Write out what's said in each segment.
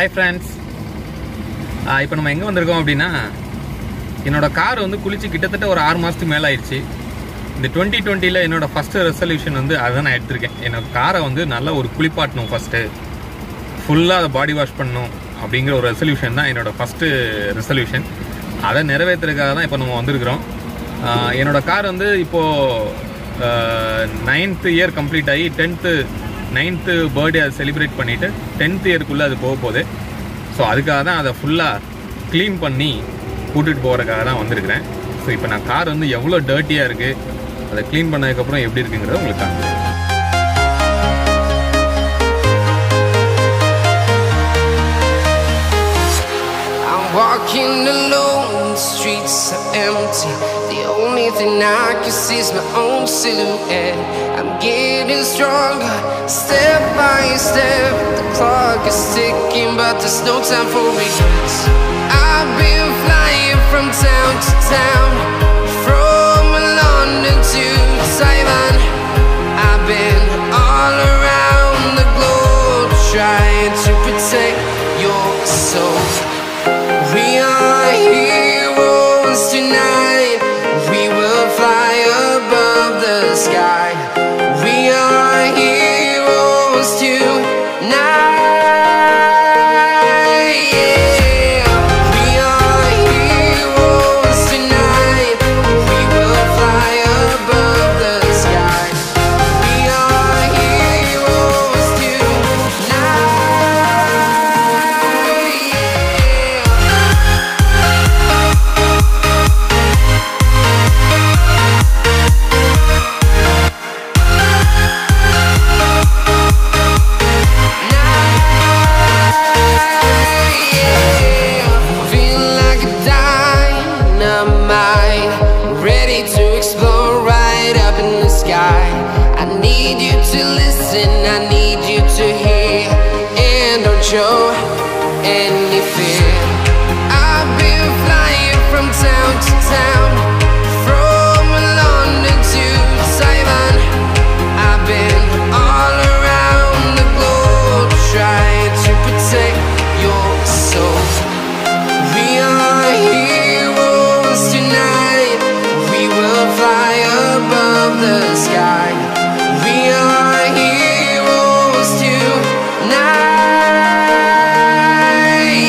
Hi friends. இப்போ நம்ம எங்க வந்திருக்கோம் அப்படினா என்னோட கார் வந்து குளிச்சு கிட்டத்தட்ட ஒரு 6 மாசத்துக்கு மேல ஆயிருச்சு. இந்த 2020 ல என்னோட ஃபர்ஸ்ட் ரெசல்யூஷன் வந்து அத நான் எடுத்துர்க்கேன். என்னோட காரை வந்து நல்ல ஒரு குளிப்பாட்டணும் ஃபர்ஸ்ட். ஃபுல்லா அத பாடி வாஷ் பண்ணனும் அப்படிங்கற ஒரு ரெசல்யூஷன் தான் என்னோட ஃபர்ஸ்ட் ரெசல்யூஷன். அத நிறைவேத்துறதுக்காக தான் இப்போ நம்ம வந்திருக்கோம். என்னோட கார் வந்து இப்போ 9th இயர் கம்ப்ளீட் ஆகி 9th பர்த்டே அதை செலிப்ரேட் பண்ணிட்டு 10th இயருக்குள்ள அது போக போகுது. ஸோ அதுக்காக தான் அதை ஃபுல்லாக க்ளீன் பண்ணி கூட்டிகிட்டு போகிறதுக்காக தான் வந்திருக்கிறேன். ஸோ இப்போ நான் கார் வந்து எவ்வளோ டர்ட்டியாக இருக்குது, அதை க்ளீன் பண்ணதுக்கப்புறம் எப்படி இருக்குங்கிறத உங்களுக்கு காமிக்கிறேன். Walking alone, the streets are empty. The only thing I can see is my own silhouette. I'm getting stronger, step by step. The clock is ticking, but there's no time for regrets. I've been flying from town to town, from London to Taiwan. I've been all around the globe, trying to protect your soul. We are heroes tonight. We will fly above the sky. We are heroes tonight. Yeah. We are heroes tonight. We will fly above the sky. We are heroes tonight. I need you to hear and don't show any fear. I've been flying from town to town, from London to Taiwan. I've been all around the globe, trying to protect your soul. We are heroes tonight. We will fly above the sky. We are heroes tonight.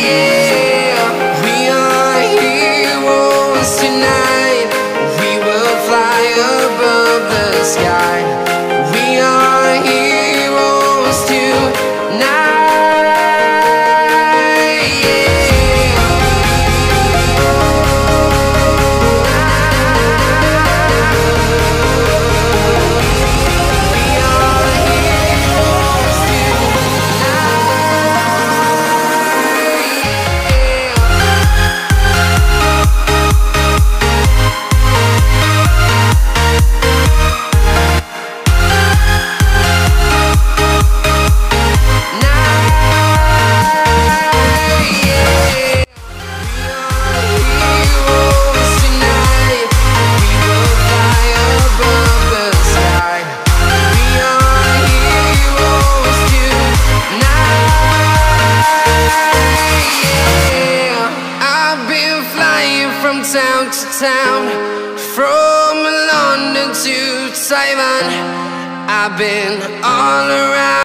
Yeah. We are heroes tonight. We will fly above the sky. We are heroes tonight. Town to town, from London to Taiwan. I've been all around.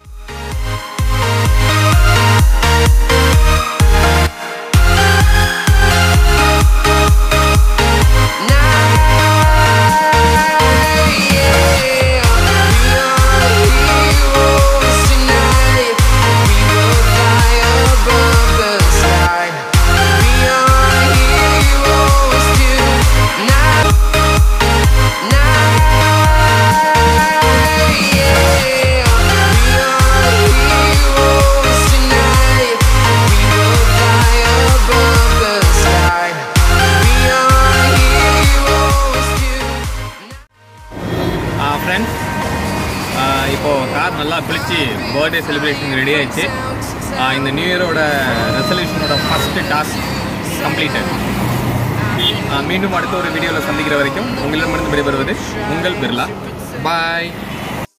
இப்போ car நல்லா குளிச்சு birthday celebration ready ஆயிடுச்சு. இந்த new இயரோட ரெசல்யூஷனோட first task completed. மீண்டும் அடுத்த ஒரு வீடியோவில் சந்திக்கிற வரைக்கும் உங்களிடமிருந்து விடைபெறுவது உங்கள் பிர்லா. பாய்.